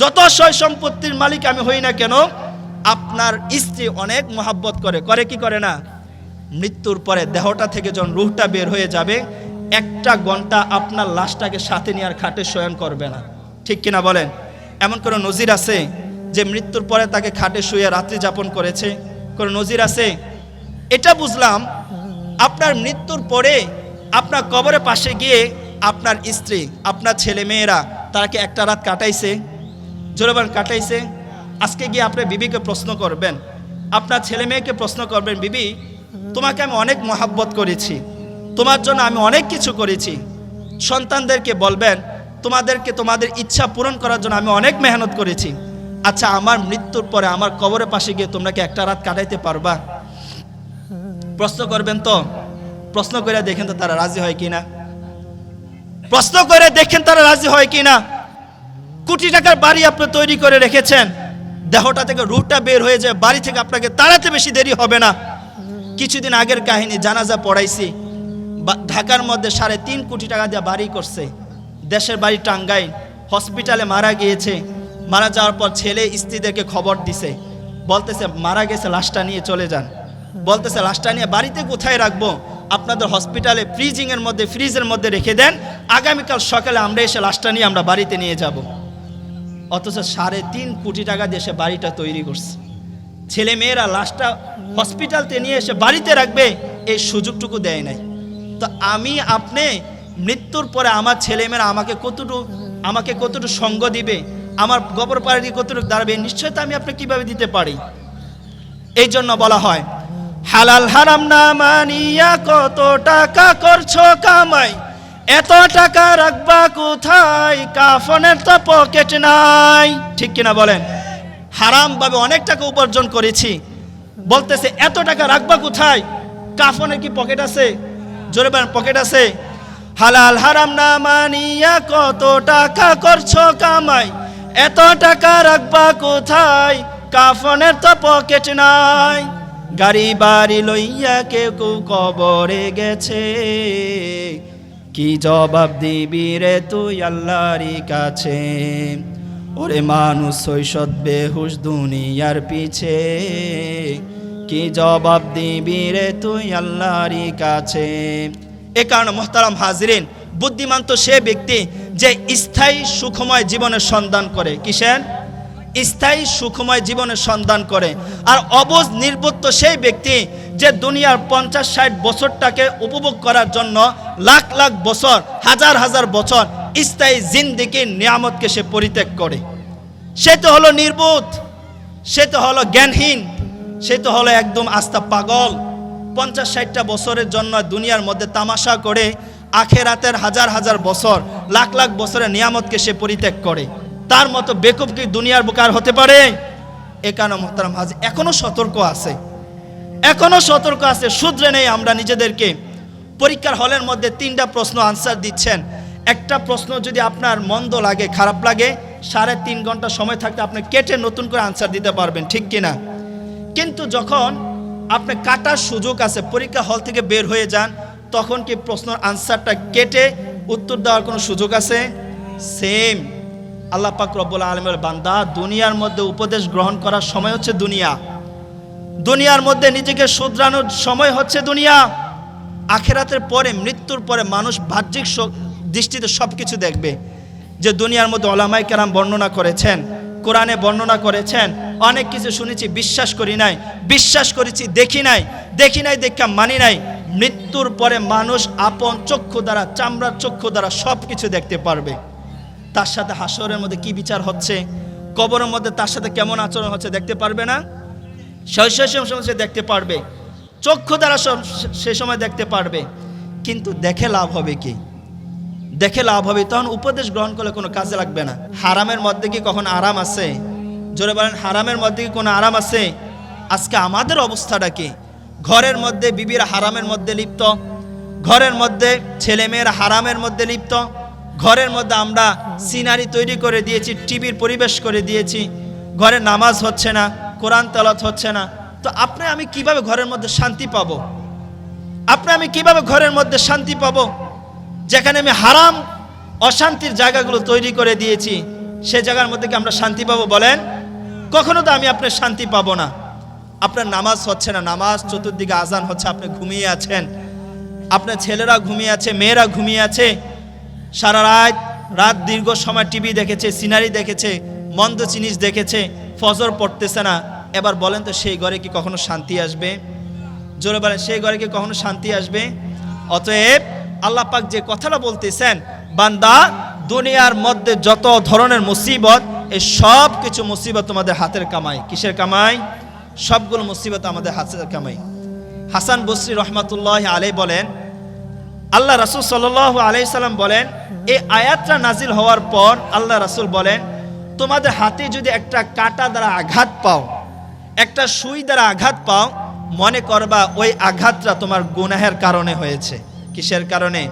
যত সয় সম্পত্তির মালিক আমি হই না কেন, আপনার স্ত্রী অনেক মহাব্বত করে কি করে না? মৃত্যুর পরে দেহটা থেকে যখন রুহটা বের হয়ে যাবে, একটা ঘন্টা আপনার লাশটাকে সাথে নিয়ে আর খাটে শয়ন করবে না, ঠিক কিনা বলেন? এমন কোনো নজির আছে যে মৃত্যুর পরে তাকে খাটে শুয়ে রাত্রি যাপন করেছে? কোনো নজির আছে? এটা বুঝলাম, আপনার মৃত্যুর পরে আপনার কবরের পাশে গিয়ে আপনার স্ত্রী, আপনার ছেলে মেয়েরা তারা কি একটা রাত কাটাইছে? জোরে বলেন, কাটাইছে? আজকে গিয়ে আপনার বিবিকে প্রশ্ন করবেন, আপনার ছেলে মেয়েকে প্রশ্ন করবেন, বিবি তোমাকে আমি অনেক মহাব্বত করেছি, তোমার জন্য আমি অনেক কিছু করেছি। সন্তানদেরকে বলবেন, তোমাদের ইচ্ছা পূরণ করার জন্য আমি অনেক মেহনত করেছি। আচ্ছা, আমার মৃত্যুর পরে আমার কবরের পাশে গিয়ে তোমরা কি একটা রাত কাটাইতে পারবা? প্রশ্ন করবেন তো? প্রশ্ন করে দেখেন তো তারা রাজি হয় কিনা। প্রশ্ন করে দেখেন তারা রাজি হয় কিনা। কোটি টাকার বাড়ি আপনি তৈরি করে রেখেছেন, দেহটা থেকে রুহটা বের হয়ে যায়, বাড়ি থেকে আপনাকে তাড়াতে বেশি দেরি হবে না। কিছুদিন আগের কাহিনী, জানাজা পড়াইছি, ঢাকার মধ্যে 3.5 কোটি টাকা দিয়ে বাড়ি করছে, দেশের বাড়ি টাঙ্গাইল, হসপিটালে মারা গিয়েছে। মারা যাওয়ার পর ছেলে স্ত্রীদেরকে খবর দিছে, বলতেছে মারা গেছে, লাশটা নিয়ে চলে যান। বলতেছে লাশটা নিয়ে বাড়িতে কোথায় রাখবো? আপনাদের হসপিটালে ফ্রিজের মধ্যে রেখে দেন, আগামীকাল সকালে আমরা এসে লাশটা নিয়ে আমরা বাড়িতে নিয়ে যাব। অথচ 3.5 কোটি টাকা দিয়ে সে বাড়িটা তৈরি করছে। ছেলে মেয়েরা লাশটা হসপিটালতে নিয়ে এসে বাড়িতে রাখবে, এই সুযোগটুকু দেয় নাই। তো আমি আপনি মৃত্যুর পরে আমার ছেলেমেয়েরা আমাকে কতটুকু সঙ্গ দিবে, আমার গোবর পাড়ি কতটুকু দাঁড়াবে, নিশ্চয়তা আমি আপনি কিভাবে দিতে পারি। এই জন্য বলা হয়, হালাল হারাম না মানিয়া কত টাকা করছো কামাই, এত টাকা রাখবা কোথায়, কাফনের তো পকেট নাই, ঠিক কিনা বলেন? হারাম ভাবে অনেক টাকা উপার্জন করেছি, বলতেছে এত টাকা রাখবা কোথায়, কাফনের কি পকেট আছে? জোরে বলেন, পকেট আছে? হালাল হারাম না মানিয়া কত টাকা করছো কামাই, এত টাকা রাখবা কোথায়, কাফনের তো পকেট নাই। গাড়ি বাড়ি লইয়া কেউ কবরে গেছে, কি জবাব দিবি রে তুই আল্লাহরই কাছে। ওরে মানুষ সৈসদ বেহুশ দুনিয়ার পিছে, কি জবাব দিবি রে তুই আল্লাহরই কাছে। এ কারণে মোহতারাম হাজিরিন, বুদ্ধিমান তো সে ব্যক্তি যে স্থায়ী সুখময় জীবনের সন্ধান করে। কিসের? স্থায়ী সুখময় জীবনের সন্ধান করে। আর অবুঝ নির্বুদ্ধ সেই ব্যক্তি যে দুনিয়ার 50-60 বছরটাকে উপভোগ করার জন্য লাখ লাখ বছর, হাজার হাজার বছর স্থায়ী জিন্দেগির নিয়ামতকে সে পরিত্যাগ করে। সে তো হলো নির্বোধ, সে তো হলো জ্ঞানহীন, সে তো হলো একদম আস্তা পাগল। 50-60টা বছরের জন্য দুনিয়ার মধ্যে তামাশা করে আখেরাতের হাজার হাজার বছর, লাখ লাখ বছরের নিয়ামতকে সে পরিত্যাগ করে। তার মতো বেকুব কি দুনিয়ার বুকার হতে পারে? এ কারণে মোহতারাম হাজির, এখনো সতর্ক আছে, শুধরে নেই আমরা নিজেদেরকে। পরীক্ষার হলের মধ্যে 3টা প্রশ্ন আনসার দিচ্ছেন, একটা প্রশ্ন যদি আপনার মন্দ লাগে, খারাপ লাগে, 3.5 ঘন্টা সময় থাকতে আপনি কেটে নতুন করে আনসার দিতে পারবেন, ঠিক কিনা? কিন্তু যখন আপনি কাটার সুযোগ আছে, পরীক্ষা হল থেকে বের হয়ে যান, তখন কি প্রশ্নের আনসারটা কেটে উত্তর দেওয়ার কোনো সুযোগ আছে? সেম আল্লাহ পাক রব্বুল আলামিনের বান্দা, দুনিয়ার মধ্যে উপদেশ গ্রহণ করার সময় হচ্ছে দুনিয়ার মধ্যে নিজেকে শুধরানোর সময় হচ্ছে দুনিয়া। আখেরাতের পরে, মৃত্যুর পরে মানুষ বাহ্যিক দৃষ্টিতে সব কিছু দেখবে। যে দুনিয়ার মধ্যে ওলামায়ে কেরাম বর্ণনা করেছেন, কোরআনে বর্ণনা করেছেন, অনেক কিছু শুনেছি, বিশ্বাস করি নাই, বিশ্বাস করেছি, দেখি নাই দেখা মানি নাই। মৃত্যুর পরে মানুষ আপন চক্ষু দ্বারা, চামড়ার চক্ষু দ্বারা সব কিছু দেখতে পারবে। তার সাথে হাসরের মধ্যে কি বিচার হচ্ছে, কবরের মধ্যে তার সাথে কেমন আচরণ হচ্ছে দেখতে পারবে না? সে দেখতে পারবে, চক্ষু দ্বারা সে সময় দেখতে পারবে। কিন্তু দেখে লাভ হবে কি? তখন উপদেশ গ্রহণ করলে কোনো কাজে লাগবে না। হারামের মধ্যে কি কখন আরাম আছে? জোরে বলেন, হারামের মধ্যে কি কোনো আরাম আছে? আজকে আমাদের অবস্থাটা কি? ঘরের মধ্যে বিবিরা হারামের মধ্যে লিপ্ত, ঘরের মধ্যে ছেলেমেয়েরা হারামের মধ্যে লিপ্ত, ঘরের মধ্যে আমরা সিনারি তৈরি করে দিয়েছি, টিভির পরিবেশ করে দিয়েছি, ঘরে নামাজ হচ্ছে না, কোরআন তেলাওয়াত হচ্ছে না। তো আপনি আমি কিভাবে ঘরের মধ্যে শান্তি পাবো? যেখানে আমি হারাম অশান্তির জায়গাগুলো তৈরি করে দিয়েছি, সে জায়গার মধ্যে কি আমরা শান্তি পাবো বলেন? কখনো তো আমি আপনার শান্তি পাবো না। আপনার নামাজ হচ্ছে না, নামাজ চতুর্দিকে আজান হচ্ছে, আপনি ঘুমিয়ে আছেন, আপনার ছেলেরা ঘুমিয়ে আছে, মেয়েরা ঘুমিয়ে আছে, সারা রাত দীর্ঘ সময় টিভি দেখেছে, সিনারি দেখেছে, মন্দ জিনিস দেখেছে, ফজর পড়তেছে না। এবার বলেন তো সেই ঘরে কি কখনো শান্তি আসবে? জোরে বলেন, সেই ঘরে কি কখনো শান্তি আসবে? অতএব আল্লাহ পাক যে কথাটা বলতেছেন, বান্দা দুনিয়ার মধ্যে যত ধরনের মুসিবত, এই সব কিছু মুসিবত তোমাদের হাতের কামাই। কিসের কামাই? সবগুলো মুসিবত আমাদের হাতের কামাই। হাসান বসরি রহমাতুল্লাহ আলাইহি বলেন, আল্লাহ রাসূল সাল্লাল্লাহু আলাইহি সাল্লাম বলেন, এই আয়াতটা নাজিল হওয়ার পর আল্লাহ রাসূল বলেন, তোমাদের হাতে যদি একটা কাঁটা দ্বারা আঘাত পাও, একটা সুই দ্বারা আঘাত পাও, মনে করবা ওই আঘাতটা তোমার গুনাহের কারণে হয়েছে। কিসের কারণে?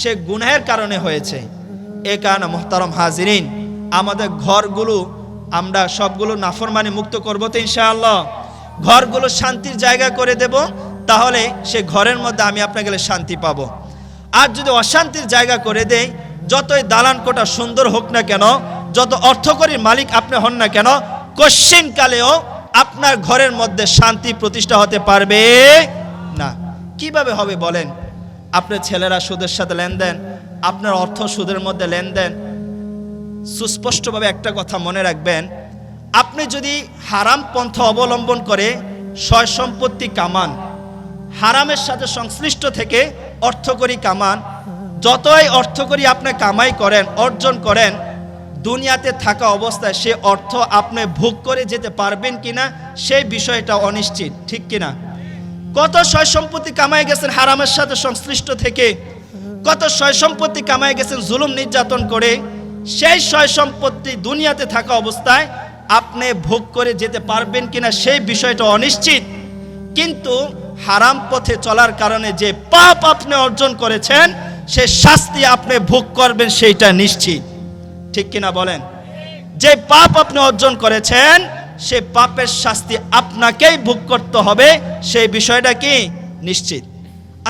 সে গুনাহের কারণে হয়েছে। এই কারণে মুহতারাম হাজিরিন, আমাদের ঘরগুলো আমরা সবগুলো নাফরমানি মুক্ত করব তো ইনশাআল্লাহ। ঘরগুলো শান্তির জায়গা করে দেব, তাহলে সে ঘরের মধ্যে আমি আপনাকে গেলে শান্তি পাবো। আর যদি অশান্তির জায়গা করে দেই, যতই দালান কোটা সুন্দর হোক না কেন, যত অর্থকরীর মালিক আপনি হন না কেন, কশ্চিনকালেও আপনার ঘরের মধ্যে শান্তি প্রতিষ্ঠা হতে পারবে না। কিভাবে হবে বলেন? আপনার ছেলেরা সুদের সাথে লেনদেন, আপনার অর্থ সুদের মধ্যে লেনদেন। সুস্পষ্টভাবে একটা কথা মনে রাখবেন, আপনি যদি হারাম পন্থা অবলম্বন করে সয় সম্পত্তি কামান, হারামের সাথে সংশ্লিষ্ট থেকে অর্থকরী কামান, যতই অর্থকরী আপনি কামাই করেন, অর্জন করেন, দুনিয়াতে থাকা অবস্থায় সে অর্থ আপনি ভোগ করে যেতে পারবেন কিনা সেই বিষয়টা অনিশ্চিত, ঠিক কিনা? কত সয় সম্পত্তি কামাই গেছেন হারামের সাথে সংশ্লিষ্ট থেকে, কত সয় সম্পত্তি কামাই গেছেন জুলুম নির্যাতন করে, সেই সয় সম্পত্তি দুনিয়াতে থাকা অবস্থায় আপনি ভোগ করে যেতে পারবেন কিনা সেই বিষয়টা অনিশ্চিত। কিন্তু হারাম পথে চলার কারণে যে পাপ আপনি অর্জন করেছেন, সে শাস্তি আপনি ভোগ করবেন সেইটা নিশ্চিত, ঠিক কিনা বলেন? যে পাপ আপনি অর্জন করেছেন, সে পাপের শাস্তি আপনাকেই ভোগ করতে হবে, সেই বিষয়টা কি নিশ্চিত।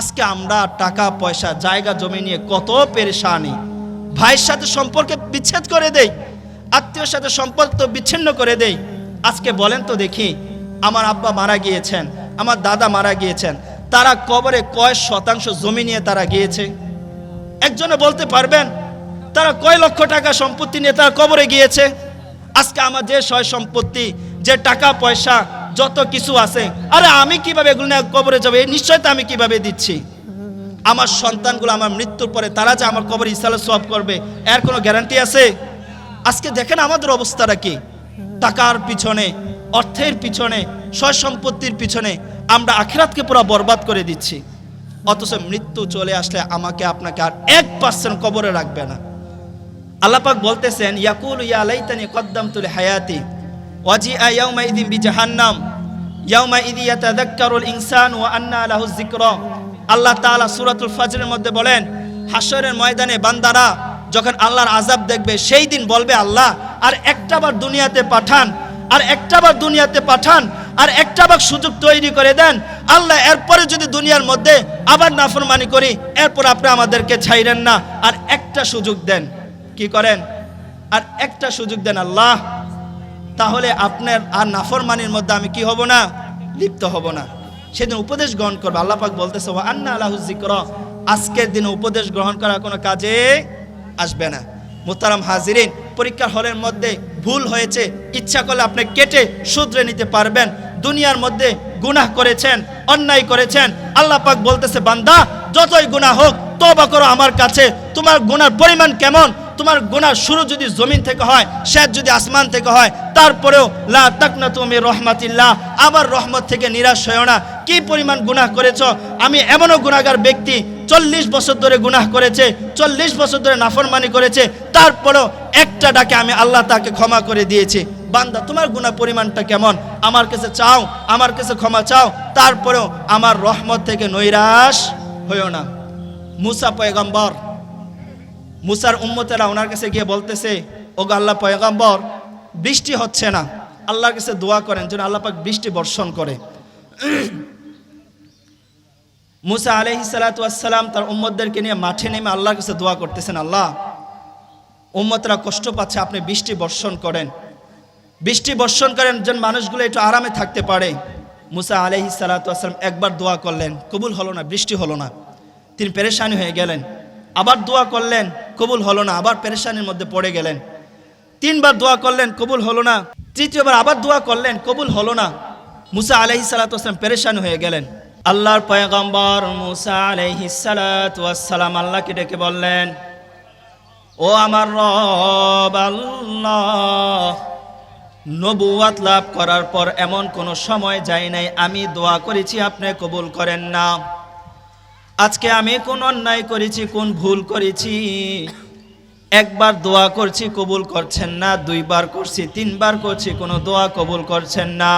আজকে আমরা টাকা পয়সা জায়গা জমি নিয়ে কত পেরেশানি, ভাইয়ের সাথে সম্পর্কে বিচ্ছেদ করে দেই, আত্মীয়র সাথে সম্পর্ক বিচ্ছিন্ন করে দেই। আজকে বলেন তো দেখি, আমার আব্বা মারা গিয়েছেন, আমার দাদা মারা গিয়েছেন, তারা কবরে কয় শতাংশ জমি নিয়ে তারা গিয়েছে? একজনে বলতে পারবেন? তারা কয় লক্ষ টাকা সম্পত্তি নিয়ে তারা কবরে গিয়েছে? আজকে আমার যে সয় সম্পত্তি, যে টাকা পয়সা, যত কিছু আছে, আরে আমি কিভাবে এগুলো নিয়ে কবরে যাবো? এই নিশ্চয়তা আমি কিভাবে দিচ্ছি? আমার সন্তানগুলো আমার মৃত্যুর পরে তারা যে আমার কবরে ইসালে সওয়াব করবে, এর কোনো গ্যারান্টি আছে? আজকে দেখেন আমাদের অবস্থাটা কি। টাকার পিছনে, অর্থের পিছনে, সয় সম্পত্তির পিছনে আমরা আখিরাতকে পুরো বরবাদ করে দিচ্ছি। অথচ মৃত্যু চলে আসলে আমাকে আপনাকে আর 1% কবরে রাখবে না। আল্লাহ পাক বলতেছেন, ইয়াকুলু ইয়া লাইতানি কদ্দামতু লিহায়াতি ওয়াজিআ ইয়াউমাইযিন বিজাহান্নাম ইয়াউমাইযি ইয়াতাযাক্কারুল ইনসানু ওয়া আন্না লাহুয যিকরা। আল্লাহ তাআলা সূরাতুল ফজরের মধ্যে বলেন, হাশরের ময়দানে বান্দারা যখন আল্লাহর আযাব দেখবে, সেই দিন বলবে, আল্লাহ আর একটাবার দুনিয়াতে পাঠান, আর একটাবার দুনিয়াতে পাঠান, আর একটাবার সুযোগ তৈরি করে দেন। আল্লাহ এরপরে যদি দুনিয়ার মধ্যে আবার নাফরমানি করি, এরপর আপনি আমাদেরকে ছাইরেন না, আর একটা সুযোগ দেন। কি করেন? আর একটা সুযোগ দেন আল্লাহ, তাহলে আপনার আর নাফরমানির মধ্যে আমি কি হব না? লিপ্ত হব না। সেদিন উপদেশ গ্রহণ করবে। আল্লাহ পাক বলতেছে, ওয়া আন্না লাহু যিকরা, আজকের দিনে উপদেশ গ্রহণ করা কোনো কাজে আসবে না। মুহতারাম হাজিরিন, পরীক্ষার হলের মধ্যে ভুল হয়েছে, ইচ্ছা করলে আপনি কেটে শুধরে নিতে পারবেন। দুনিয়ার মধ্যে গুনাহ করেছেন, অন্যায় করেছেন, আল্লাহ পাক বলতেছে, বান্দা যতই গুনাহ হোক তওবা করো আমার কাছে। তোমার গুনার পরিমাণ কেমন? তোমার গুনার শুরু যদি জমিন থেকে হয়, শেষ যদি আসমান থেকে হয়, তারপরেও লা তাকনাতু মির রাহমাতিল্লাহ, আমার রহমত থেকে নিরাশ হয়ো না। কি পরিমাণ গুনাহ করেছো? আমি এমনও গুনাহগার ব্যক্তি, 40 বছর ধরে গুনাহ করেছে, 40 বছর ধরে নাফরমানি করেছে, তারপরেও একটা ডাকে আমি আল্লাহ তাকে ক্ষমা করে দিয়েছি। বান্দা তোমার গুনাহ পরিমাণটা কেমন? আমার কাছে চাও, আমার কাছে ক্ষমা চাও, তারপরেও আমার রহমত থেকে নৈরাশ হইও না। মুসা পয়গম্বর, মুসার উম্মতেরা ওনার কাছে গিয়ে বলতেছে, ওগো আল্লাহ পয়গম্বর, বৃষ্টি হচ্ছে না, আল্লাহর কাছে দোয়া করেন যেন আল্লাহ পাক বৃষ্টি বর্ষণ করে। মুসা আলাইহিস সালাতু ওয়াস সালাম তার উম্মতদেরকে নিয়ে মাঠে নেমে আল্লাহর কাছে দোয়া করতেছেন, আল্লাহ উম্মতরা কষ্ট পাচ্ছে, আপনি বৃষ্টি বর্ষণ করেন, বৃষ্টি বর্ষণ করেন যেন মানুষগুলো একটু আরামে থাকতে পারে। মুসা আলাইহিস সালাতু ওয়াস সালাম একবার দোয়া করলেন, কবুল হলো না, বৃষ্টি হলো না, তিনি পেরেশানি হয়ে গেলেন। আবার দোয়া করলেন, কবুল হলো না, আবার পেরেশানির মধ্যে পড়ে গেলেন। তিনবার দোয়া করলেন, কবুল হলো না, তৃতীয়বার আবার দোয়া করলেন, কবুল হলো না। মুসা আলাইহিস সালাতু ওয়াস সালাম পেরেশানি হয়ে গেলেন। আল্লাহর পয়গম্বর মুসা আলাইহিস সালাতু ওয়াস সালাম আল্লাহকে ডেকে বললেন, ও আমার রব আল্লাহ, নবুয়াত লাভ করার পর এমন কোনো সময় যায় নাই আমি দোয়া করেছি আপনি কবুল করেন না। আজকে আমি কোন অন্যায় করেছি, কোন ভুল করেছি? একবার দোয়া করছি কবুল করছেন না, দুইবার করছি, তিনবার করছি, কোনো দোয়া কবুল করছেন না।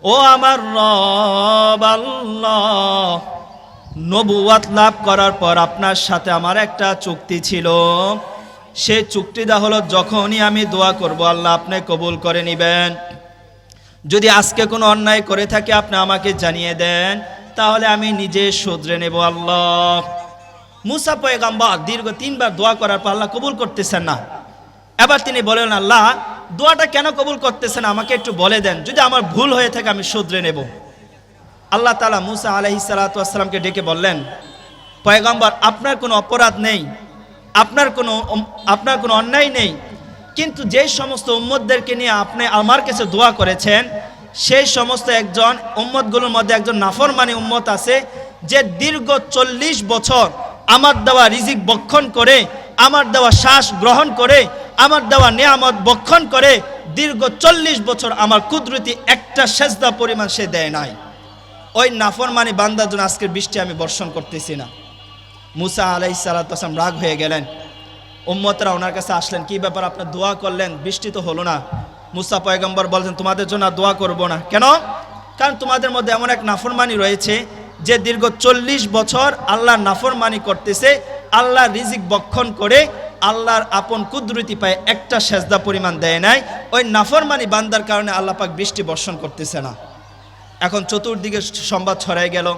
ও আমার রব আল্লাহ, নবুয়াত লাভ করার পর আপনার সাথে আমার একটা চুক্তি ছিল, সেই চুক্তিটা হলো যখনই আমি দোয়া করব আল্লাহ আপনি কবুল করে নেবেন। যদি আজকে কোনো অন্যায় করে থাকি আপনি আমাকে জানিয়ে দেন, তাহলে আমি নিজে শুধরে নেব আল্লাহ। মুসা পয়গম্বর দীর্ঘ 3 বার দোয়া করার পর আল্লাহ কবুল করতেছেন না। এবার তিনি বলেন, আল্লাহ দোয়াটা কেন কবুল করতেছেন আমাকে একটু বলে দেন, যদি আমার ভুল হয়ে থাকে আমি শুধরে নেব। আল্লাহ তাআলা মুসা আলাইহিস সালাতু ওয়াস সালামকে ডেকে বললেন, পয়গম্বর আপনার কোনো অপরাধ নেই, আপনার কোনো অন্যায় নেই, কিন্তু যে সমস্ত উম্মতদেরকে নিয়ে আপনি আমার কাছে দোয়া করেছেন, সেই সমস্ত একজন উম্মতগুলোর মধ্যে একজন নাফরমানি উম্মত আছে, যে দীর্ঘ 40 বছর আমার দেওয়া রিজিক ভক্ষণ করে, আমার দেওয়া শ্বাস গ্রহণ করে, আমার দেওয়া নিয়ামত ভক্ষণ করে, দীর্ঘ 40 বছর আমার কুদরতি একটা সেজদা পরিমাণ সে দেয় নাই। ওই নাফরমানি বান্দার জন্য আজকের বৃষ্টি আমি বর্ষণ করতেছি না। মুসা আলাইহিস সালাতু ওয়াস সালাম রাগ হয়ে গেলেন। উম্মতরা ওনার কাছে আসলেন, কি ব্যাপার আপনি দোয়া করলেন বৃষ্টি তো হলো না। মুসা পয়গম্বর বলছেন, তোমাদের জন্য দোয়া করব না। কেন? কারণ তোমাদের মধ্যে এমন এক নাফরমানি রয়েছে যে দীর্ঘ 40 বছর আল্লাহর নাফরমানি করতেছে, আল্লাহর রিজিক ভক্ষণ করে, আল্লাহর আপন কুদরতি পায় একটা সেজদা পরিমাণ দেয় নাই। ওই নাফরমানি বান্দার কারণে আল্লাহ পাক বৃষ্টি বর্ষণ করতেছে না। এখন চতুর্দিকে সংবাদ ছড়ায় গেল।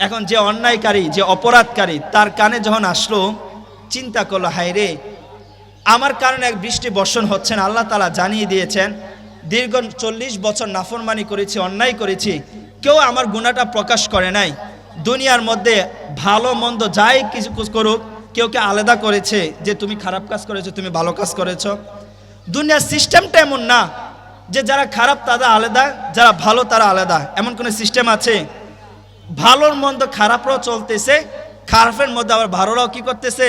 এখন যে অন্যায়কারী, যে অপরাধকারী, তার কানে যখন আসলো, চিন্তা করলো, হায় রে, আমার কারণে এক বৃষ্টি বর্ষণ হচ্ছে না। আল্লাহ তাআলা জানিয়ে দিয়েছেন, দীর্ঘ 40 বছর নাফরমানি করেছি, অন্যায় করেছি, কেউ আমার গুনাহটা প্রকাশ করে নাই। দুনিয়ার মধ্যে ভালো মন্দ যাই কিছু করুক, কেউ কে আলাদা করেছে যে তুমি খারাপ কাজ করেছো, তুমি ভালো কাজ করেছো? দুনিয়ার সিস্টেমটা এমন না যে যারা খারাপ তারা আলাদা, যারা ভালো তারা আলাদা, এমন কোনো সিস্টেম আছে? ভালোর মন্দ খারাপরাও চলতেছে, খারাপের মধ্যে আবার ভালোরাও কি করতেছে?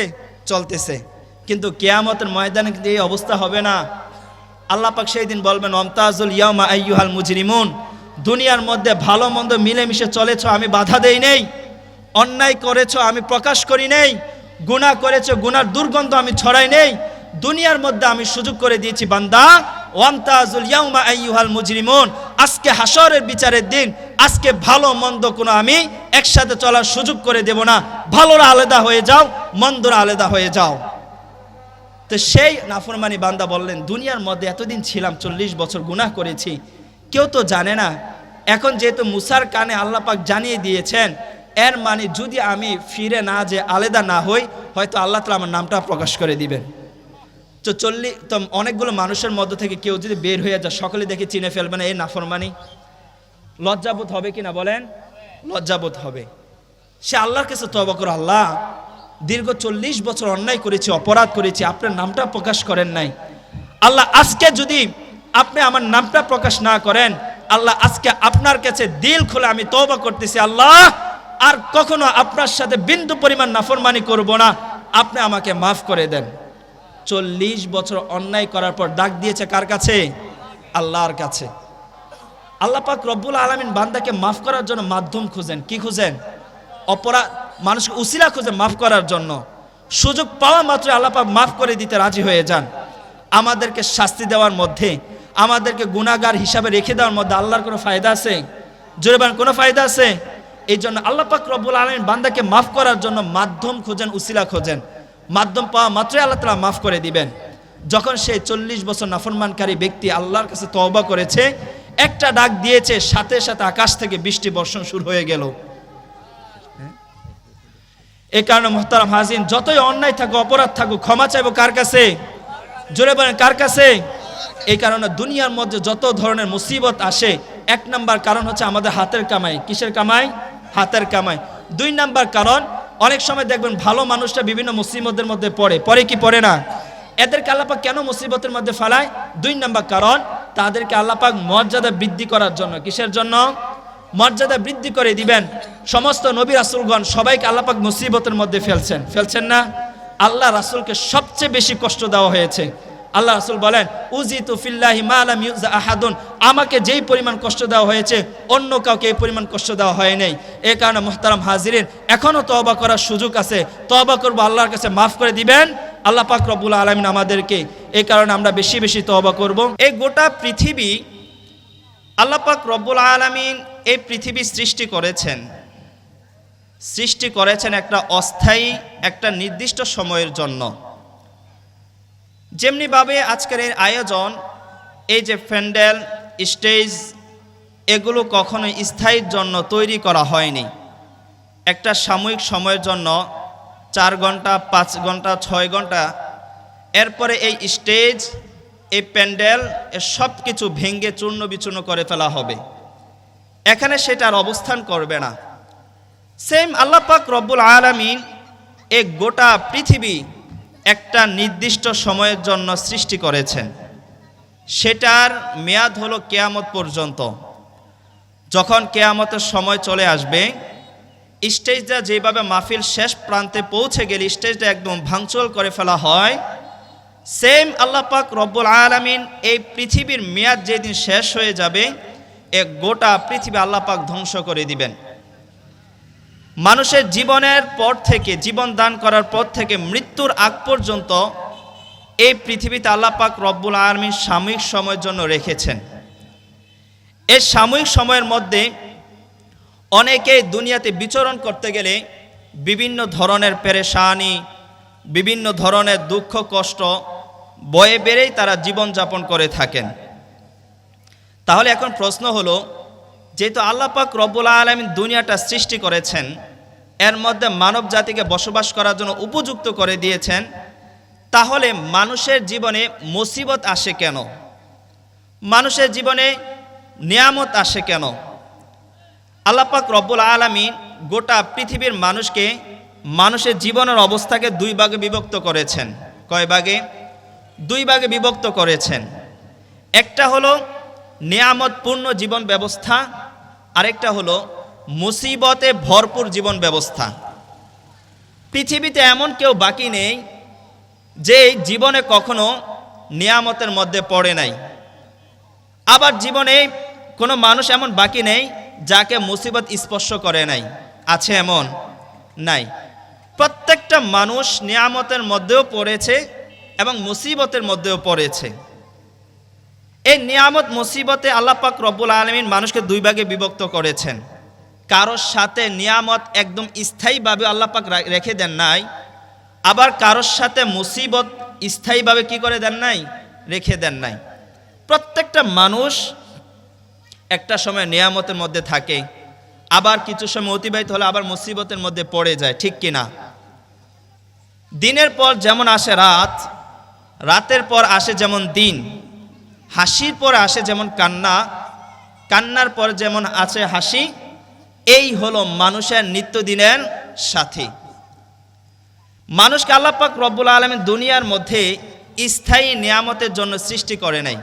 চলতেছে। কিন্তু কিয়ামতের ময়দানে এই অবস্থা হবে না। আল্লাহ পাক সেই দিন বলবেন, ওয়ামতাজুল ইয়াউমা আইয়ুহাল মুজরিমুন, দুনিয়ার মধ্যে ভালো মন্দ মিলেমিশে চলেছো, আমি বাধা দেই নেই। অন্যায় করেছো, আমি প্রকাশ করি নেই। গুনাহ করেছো, গুনার দুর্গন্ধ আমি ছড়াই নেই। দুনিয়ার মধ্যে আমি সুযোগ করে দিয়েছি, বান্দা ওয়ামতাজুল ইয়াউমা আইয়ুহাল মুজরিমুন, আজকে হাসরের বিচারের দিন, আজকে ভালো মন্দ কোনো আমি একসাথে চলার সুযোগ করে দেব না। ভালোরা আলাদা হয়ে যাও, মন্দরা আলাদা হয়ে যাও। তো সেই নাফরমানি বান্দা বললেন, দুনিয়ার মধ্যে এতদিন ছিলাম, 40 বছর গুনাহ করেছি, কেউ তো জানে না। এখন যেহেতু মুসার কানে আল্লাহ পাক জানিয়ে দিয়েছেন, এর মানে যদি আমি ফিরে না যে আলাদা না হই, হয়তো আল্লাহ তাআলা আমার নামটা প্রকাশ করে দিবেন। তো অনেকগুলো মানুষের মধ্য থেকে কেউ যদি বের হয়ে যায়, সকলে দেখে চিনে ফেলবে না এই নাফরমানি, লজ্জাবোধ হবে কিনা বলেন? লজ্জাবোধ হবে। সে আল্লাহর কাছে তওবা করে, আল্লাহ দীর্ঘ 40 বছর অন্যায় করেছি, অপরাধ করেছি, আপনার নামটা প্রকাশ করেন নাই। আল্লাহ আজকে যদি আপনি আমার নামটা প্রকাশ না করেন, আল্লাহ আজকে আপনার কাছে দিল খুলে আমি তওবা করতেছি, আল্লাহ আর কখনো আপনার সাথে বিন্দু পরিমাণ নাফরমানি করব না, আপনি আমাকে মাফ করে দেন। 40 বছর অন্যায় করার পর ডাক দিয়েছে কার কাছে? আল্লাহর কাছে। আল্লাহ পাক রব্বুল আলামিন বান্দাকে মাফ করার জন্য মাধ্যম খুঁজেন। কি খুঁজেন? অপরাধ, মানুষকে উসিলা খুঁজে মাফ করার জন্য। সুযোগ পাওয়া মাত্র আল্লাহ পাক মাফ করে দিতে রাজি হয়ে যান। আমাদেরকে শাস্তি দেওয়ার মধ্যে, আমাদেরকে গুনাহগার হিসাবে রেখে দেওয়ার মধ্যে আল্লাহর কোনো ফায়দা আছে? জোরে বলেন, কোনো ফায়দা আছে? এই জন্য আল্লাহ পাক রব্বুল আলামিন বান্দাকে মাফ করার জন্য মাধ্যম খোঁজেন, উসিলা খোঁজেন। মাধ্যম পাওয়া মাত্রই আল্লাহ তাআলা মাফ করে দিবেন। যখন সেই 40 বছর নাফরমানকারী ব্যক্তি আল্লাহর কাছে তওবা করেছে, একটা ডাক দিয়েছে, সাথে সাথে আকাশ থেকে বৃষ্টি বর্ষণ শুরু হয়ে গেল। এই কারণে মুহতারাম হাজিন, যতই অন্যায় থাকুক, অপরাধ থাকুক, ক্ষমা চাইবো কার কাছে? জোরে বলেন, কার কাছে? এই কারণে দুনিয়ার মধ্যে যত ধরনের মুসিবত আসে, 1 নাম্বার কারণ হচ্ছে আমাদের হাতের কামাই। কিসের কামাই? হাতের কামাই। 2 নাম্বার কারণ, অনেক সময় দেখবেন ভালো মানুষরা বিভিন্ন মুসিবতের মধ্যে পড়ে কি পড়ে না? এদেরকে আল্লাপাক কেন মুসিবতের মধ্যে ফেলায়? 2 নাম্বার কারণ, তাদেরকে আল্লাপাক মর্যাদা বৃদ্ধি করার জন্য। কিসের জন্য? মর্যাদা বৃদ্ধি করে দিবেন। সমস্ত নবী রাসূলগণ সবাইকে আল্লাপাক মুসিবতের মধ্যে ফেলছেন না? আল্লাহ রাসূলকে সবচেয়ে বেশি কষ্ট দেওয়া হয়েছে। আল্লাহ রাসূল বলেন, উজিতু ফিল্লাহি মা লাম ইউজা আহাদুন, আমাকে যেই পরিমাণ কষ্ট দেওয়া হয়েছে অন্য কাউকে এই পরিমাণ কষ্ট দেওয়া হয় নাই। এই কারণে মুহতারাম হাজিরিন, এখনো তওবা করার সুযোগ আছে। তওবা করব, আল্লাহর কাছে মাফ করে দিবেন আল্লাহ পাক রব্বুল আলামিন আমাদেরকে। এই কারণে আমরা বেশি বেশি তওবা করব। এই গোটা পৃথিবী আল্লাহ পাক রব্বুল আলামিন এই পৃথিবী সৃষ্টি করেছেন একটা অস্থায়ী, একটা নির্দিষ্ট সময়ের জন্য। যেমনিভাবে আজকের এই আয়োজন, এই যে প্যান্ডেল, স্টেজ, এগুলো কখনোই স্থায়ীর জন্য তৈরি করা হয়নি। একটা সাময়িক সময়ের জন্য 4 ঘন্টা, 5 ঘন্টা, 6 ঘন্টা, এরপরে এই স্টেজ, এই প্যান্ডেল, সব কিছু ভেঙে চূর্ণ বিচূর্ণ করে ফেলা হবে। এখানে সেটার অবস্থান করবে না। সেম আল্লাহ পাক রব্বুল আলামিন এই গোটা পৃথিবী একটা নির্দিষ্ট সময়ের জন্য সৃষ্টি করেছেন। সেটার মেয়াদ হলো কিয়ামত পর্যন্ত। যখন কিয়ামতের সময় চলে আসবে, স্টেজটা যেভাবে মাহফিল শেষ প্রান্তে পৌঁছে গেলে স্টেজটা একদম ভাঙচুর করে ফেলা হয়, সেম আল্লাহ পাক রব্বুল আলামিন এই পৃথিবীর মেয়াদ যেদিন শেষ হয়ে যাবে, এক গোটা পৃথিবী আল্লাহ পাক ধ্বংস করে দিবেন। মানুষের জীবনের পর থেকে, জীবন দান করার পর থেকে মৃত্যুর আগ পর্যন্ত এই পৃথিবীতে আল্লাহ পাক রব্বুল আলামিন সাময়িক সময়ের জন্য রেখেছেন। এই সাময়িক সময়ের মধ্যে অনেকেই দুনিয়াতে বিচরণ করতে গেলে বিভিন্ন ধরনের পেরেশানি, বিভিন্ন ধরনের দুঃখ কষ্ট বয়ে বেড়েই তারা জীবনযাপন করে থাকেন। তাহলে এখন প্রশ্ন হলো, যেহেতু আল্লাহ পাক রব্বুল আলামিন দুনিয়াটা সৃষ্টি করেছেন, এর মধ্যে মানব জাতিকে বসবাস করার জন্য উপযুক্ত করে দিয়েছেন, তাহলে মানুষের জীবনে মুসিবত আসে কেন? মানুষের জীবনে নিয়ামত আসে কেন? আল্লাহ পাক রব্বুল আলামিন গোটা পৃথিবীর মানুষকে, মানুষের জীবনের অবস্থাকে 2 ভাগে বিভক্ত করেছেন। কয় ভাগে? 2 ভাগে বিভক্ত করেছেন। একটা হলো নিয়ামতপূর্ণ জীবন ব্যবস্থা, আরেকটা হলো মুসিবতে ভরপুর জীবন ব্যবস্থা। পৃথিবীতে এমন কেউ বাকি নেই যে জীবনে কখনো নিয়ামতের মধ্যে পড়ে নাই। আবার জীবনে কোনো মানুষ এমন বাকি নেই যাকে মুসিবত স্পর্শ করে নাই। আছে এমন? নাই। প্রত্যেকটা মানুষ নিয়ামতের মধ্যেও পড়েছে এবং মুসিবতের মধ্যেও পড়েছে। এই নিয়ামত মুসিবতে আল্লাহ পাক রব্বুল আলামিন মানুষকে 2 ভাগে বিভক্ত করেছেন। কারোর সাথে নিয়ামত একদম স্থায়ীভাবে আল্লাহ পাক রেখে দেন নাই, আবার কারোর সাথে মুসিবত স্থায়ীভাবে কি করে দেন নাই? রেখে দেন নাই। প্রত্যেকটা মানুষ একটা সময় নিয়ামতের মধ্যে থাকে, আবার কিছু সময় অতিবাহিত হলে আবার মুসিবতের মধ্যে পড়ে যায়, ঠিক কিনা? দিনের পর যেমন আসে রাত, রাতের পর আসে যেমন দিন, হাসির পর আসে যেমন কান্না, কান্নার পর যেমন আছে হাসি, এই হলো মানুষের নিত্যদিনের সাথী। মানুষকে আল্লাহ পাক রব্বুল আলামিন দুনিয়ার মধ্যে স্থায়ী নিয়ামতের জন্য সৃষ্টি করে নাই।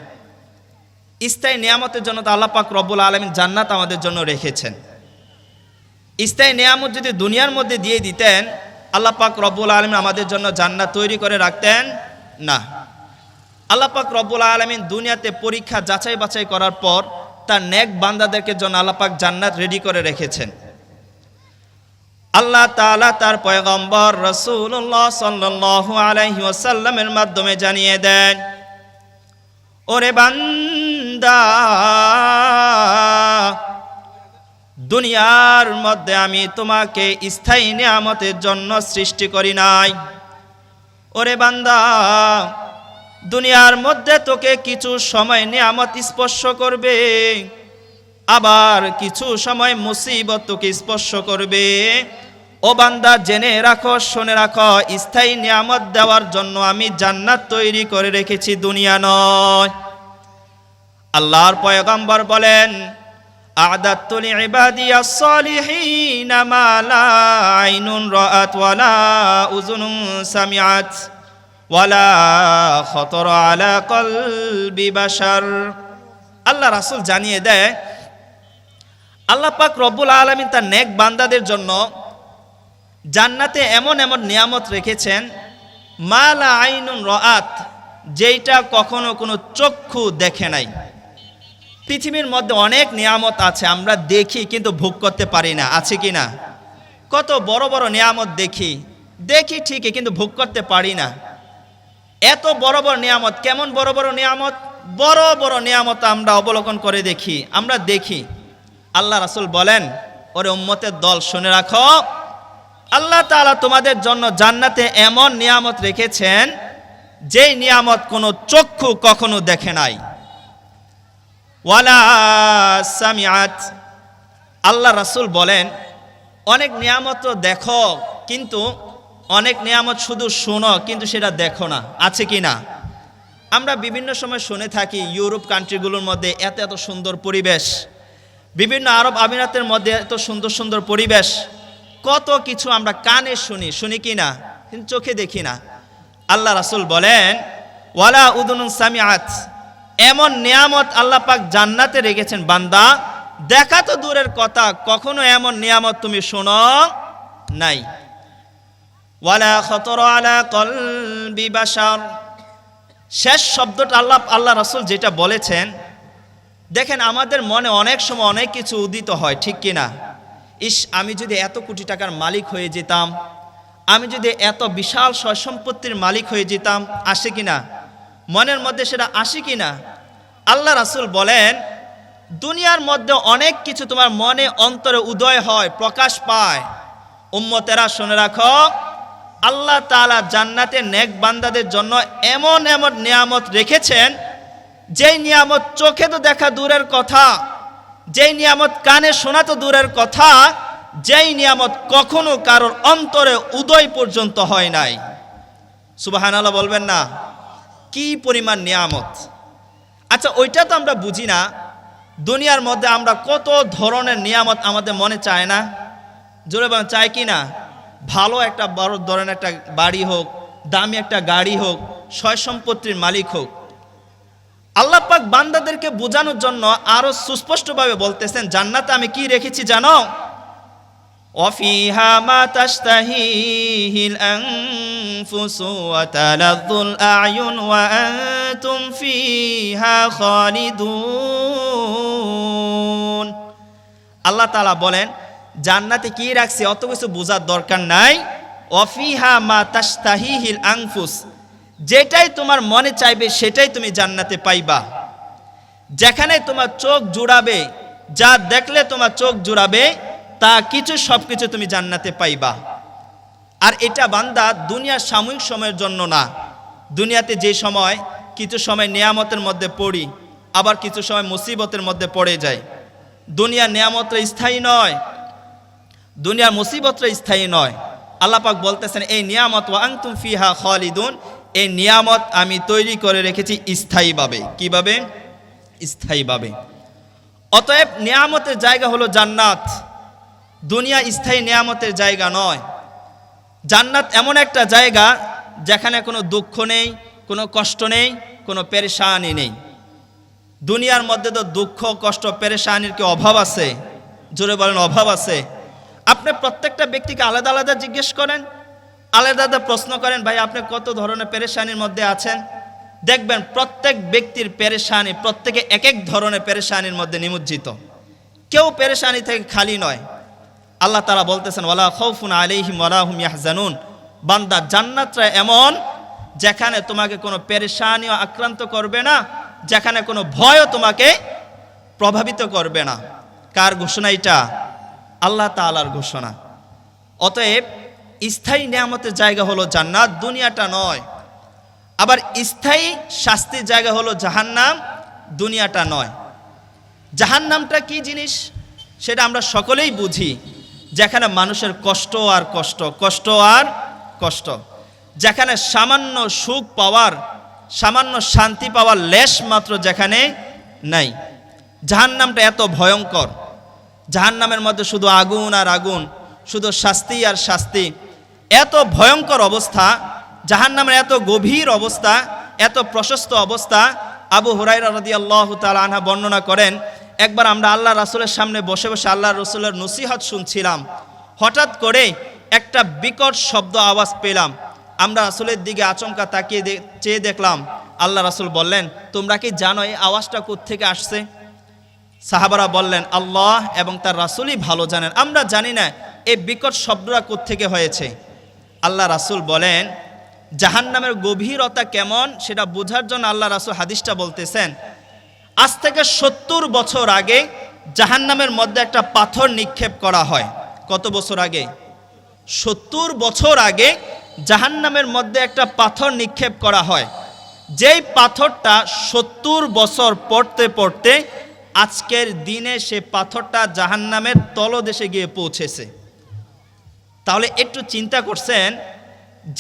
স্থায়ী নিয়ামতের জন্য তো আল্লাহ পাক রব্বুল আলামিন জান্নাত আমাদের জন্য রেখেছেন। স্থায়ী নিয়ামত যদি দুনিয়ার মধ্যে দিয়ে দিতেন, আল্লাহ পাক রব্বুল আলামিন আমাদের জন্য জান্নাত তৈরি করে রাখতেন না। আল্লাহ পাক রব্বুল আলামিন দুনিয়াতে পরীক্ষা যাচাই বাছাই করার পর তার নেক বান্দাদেরকে জন্য আল্লাহ পাক জান্নাত রেডি করে রেখেছেন। আল্লাহ তাআলা তার পয়গম্বর রাসূলুল্লাহ সাল্লাল্লাহু আলাইহি ওয়াসাল্লামের মাধ্যমে জানিয়ে দেন, ওরে বান্দা, দুনিয়ার মধ্যে আমি তোমাকে স্থায়ী নিয়ামতের জন্য সৃষ্টি করি নাই। ওরে বান্দা, দুনিয়ার মধ্যে তোকে কিছু সময় নিয়ামত স্পর্শ করবে, আবার কিছু সময় মুসিবত তোকে স্পর্শ করবে। ও বান্দা জেনে রাখো, শুনে রাখো, স্থায়ী নিয়ামত দেওয়ার জন্য আমি জান্নাত তৈরি করে রেখেছি, দুনিয়া নয়। আল্লাহর পয়গম্বর বলেন, আ'দাতু লিইবাদিয়াস সালিহিনা মা লা আইনুন রাআত ওয়ালা উযুনুন সামিআত ওয়ালা খাতারা আলা কলবি বাশার। আল্লাহ রাসূল জানিয়ে দেয়, আল্লাহ পাক রব্বুল আলামিন তার নেক বান্দাদের জন্য জান্নাতে এমন এমন নিয়ামত রেখেছেন, মা লা আইনুন রাআত, যেইটা কখনো কোনো চক্ষু দেখে নাই। পৃথিবীর মধ্যে অনেক নিয়ামত আছে, আমরা দেখি কিন্তু ভোগ করতে পারি না, আছে কি না? কত বড় বড় নিয়ামত দেখি ঠিকই কিন্তু ভোগ করতে পারি না। এত বড় বড় নিয়ামত, কেমন বড় বড় নিয়ামত? বড় বড় নিয়ামত আমরা অবলোকন করে দেখি, আমরা দেখি। আল্লাহ রাসূল বলেন, ওরে উম্মতের দল, শুনে রাখো, আল্লাহ তাআলা তোমাদের জন্য জান্নাতে এমন নিয়ামত রেখেছেন, যেই নিয়ামত কোনো চক্ষু কখনো দেখে নাই। ওয়ালা সামিআত, আল্লাহ রাসূল বলেন, অনেক নিয়ামত দেখো কিন্তু অনেক নিয়ামত শুধু শোনো কিন্তু সেটা দেখো না, আছে কি না? আমরা বিভিন্ন সময় শুনে থাকি ইউরোপ কান্ট্রিগুলোর মধ্যে এত এত সুন্দর পরিবেশ, বিভিন্ন আরব আমিরাতের মধ্যে এত সুন্দর সুন্দর পরিবেশ, কত কিছু আমরা কানে শুনি কি না, কিন্তু চোখে দেখি না। আল্লাহ রাসূল বলেন, ওয়ালা উযুনুন সামিআত, এমন নিয়ামত আল্লাহ পাক জান্নাতে রেখেছেন বান্দা, দেখা তো দূরের কথা, কখনো এমন নিয়ামত তুমি শোনো নাই। ওয়ালা খাতারা আলা কলবি বাশার, শেষ শব্দটা আল্লাহ রাসূল যেটা বলেছেন, দেখেন আমাদের মনে অনেক সময় অনেক কিছু উদিত হয়, ঠিক কিনা? ইস, আমি যদি এত কোটি টাকার মালিক হয়ে যেতাম, আমি যদি এত বিশাল সয় সম্পত্তির মালিক হয়ে যেতাম, আসে কিনা মনের মধ্যে? সেটা আসে কিনা? আল্লাহ রাসূল বলেন, দুনিয়ার মধ্যে অনেক কিছু তোমার মনে অন্তরে উদয় হয়, প্রকাশ পায়। উম্মতেরা শুনে রাখো, আল্লাহ তাআলা জান্নাতে নেক বান্দাদের জন্য এমন এমন নিয়ামত রেখেছেন, যেই নিয়ামত চোখে তো দেখা দূরের কথা, যেই নিয়ামত কানে শোনা তো দূরের কথা, যেই নিয়ামত কখনো কারোর অন্তরে উদয় পর্যন্ত হয় নাই। সুবহানাল্লাহ বলবেন না? কি পরিমাণ নিয়ামত! আচ্ছা, ওইটা তো আমরা বুঝি না। দুনিয়ার মধ্যে আমরা কত ধরনের নিয়ামত আমাদের মনে চায় না? জোরে বলেন, চায় কি না? ভালো একটা বড় ধরনের একটা বাড়ি হোক, দামি একটা গাড়ি হোক, সয় সম্পত্তির মালিক হোক। আল্লাহ পাক বান্দাদেরকে বোঝানোর জন্য আরো সুস্পষ্টভাবে বলতেছেন, জান্নাতে আমি কি রেখেছি জানো? ওয়াফিহা মা তাশতাহিহিল আনফুসু ওয়া তালাযুল আ'য়ুন ওয়া আনতুম ফিহা খালিদুন। আল্লাহ তাআলা বলেন, জান্নাতে কি রাখছি অত কিছু বোঝার দরকার নাই। ওয়াফিহা মা তাশতাহিহিল আনফুস, যেটাই তোমার মনে চাইবে সেটাই তুমি জান্নাতে পাইবা। যেখানে তোমার চোখ জুড়াবে, যা দেখলে তোমার চোখ জুড়াবে, তা কিছু সবকিছু তুমি জান্নাতে পাইবা। আর এটা বান্দা দুনিয়ার সাময়িক সময়ের জন্য না। দুনিয়াতে যে সময় কিছু সময় নিয়ামতের মধ্যে পড়ি, আবার কিছু সময় মুসিবতের মধ্যে পড়ে যায়। দুনিয়ার নিয়ামতটা স্থায়ী নয়, দুনিয়ার মুসিবতটা স্থায়ী নয়। আল্লাহ পাক বলতেছেন, এই নিয়ামত ওয়া আনতুম ফিহা খালিদুন, এই নিয়ামত আমি তৈরি করে রেখেছি স্থায়ীভাবে। কিভাবে? স্থায়ীভাবে। অতএব নিয়ামতের জায়গা হলো জান্নাত, দুনিয়া স্থায়ী নিয়ামতের জায়গা নয়। জান্নাত এমন একটা জায়গা যেখানে কোনো দুঃখ নেই, কোনো কষ্ট নেই, কোনো পেরেশানি নেই। দুনিয়ার মধ্যে তো দুঃখ, কষ্ট, পেরেশানির কি অভাব আছে? জোরে বলেন, অভাব আছে। আপনি প্রত্যেকটা ব্যক্তিকে আলাদা আলাদা জিজ্ঞেস করেন, আলাদা আলাদা প্রশ্ন করেন, ভাই আপনি কত ধরনের পেরেশানির মধ্যে আছেন? দেখবেন প্রত্যেক ব্যক্তির পেরেশানি, প্রত্যেকে এক এক ধরনের পেরেশানির মধ্যে নিমজ্জিত। কেউ পেরেশানি থেকে খালি নয়। আল্লাহ তাআলা বলতেছেন, ওয়ালা খাউফুন আলাইহিম ওয়ালা হুম ইয়াহজানুন। বান্দা, জান্নাতটা এমন যেখানে তোমাকে কোনো পেরেশানিও আক্রান্ত করবে না, যেখানে কোনো ভয়ও তোমাকে প্রভাবিত করবে না। কার ঘোষণা এটা? আল্লাহ তাআলার ঘোষণা। অতএব স্থায়ী নিয়ামতের জায়গা হলো জান্নাত, দুনিয়াটা নয়। আবার স্থায়ী শাস্তির জায়গা হলো জাহান্নাম, দুনিয়াটা নয়। জাহান্নামটা কি জিনিস সেটা আমরা সকলেই বুঝি। যেখানে মানুষের কষ্ট আর কষ্ট, কষ্ট আর কষ্ট, যেখানে সামান্য সুখ পাওয়ার, সামান্য শান্তি পাওয়ার লেশ মাত্র যেখানে নাই। জাহান্নামটা এত ভয়ঙ্কর, জাহান্নামের মধ্যে শুধু আগুন আর আগুন, শুধু শাস্তি আর শাস্তি, এত ভয়ঙ্কর অবস্থা, জাহান্নামের এত গভীর অবস্থা, এত প্রশস্ত অবস্থা। আবু হুরায়রা রাদিয়াল্লাহু তাআলা আনহু বর্ণনা করেন, একবার আমরা আল্লাহ রাসূলের সামনে বসে বসে আল্লাহ রাসূলের নসিহত শুনছিলাম, হঠাৎ করে একটা বিকট শব্দ আওয়াজ পেলাম। আমরা রাসূলের দিকে আচমকা তাকিয়ে চেয়ে দেখলাম, আল্লাহ রাসূল বললেন, তোমরা কি জানো এই আওয়াজটা কোত্থেকে আসছে? সাহাবারা বললেন, আল্লাহ এবং তার রাসূলই ভালো জানেন, আমরা জানি না এই বিকট শব্দটা কোত্থেকে হয়েছে। আল্লাহ রাসূল বলেন, জাহান্নামের গভীরতা কেমন সেটা বোঝার জন্য আল্লাহ রাসূল হাদিসটা বলতেছেন, আজ থেকে 70 বছর আগে জাহান্নামের মধ্যে একটা পাথর নিক্ষেপ করা হয়। কত বছর আগে? 70 বছর আগে জাহান্নামের মধ্যে একটা পাথর নিক্ষেপ করা হয়। যেই পাথরটা 70 বছর পড়তে পড়তে আজকের দিনে সে পাথরটা জাহান্নামের তলদেশে গিয়ে পৌঁছেছে। তাহলে একটু চিন্তা করছেন,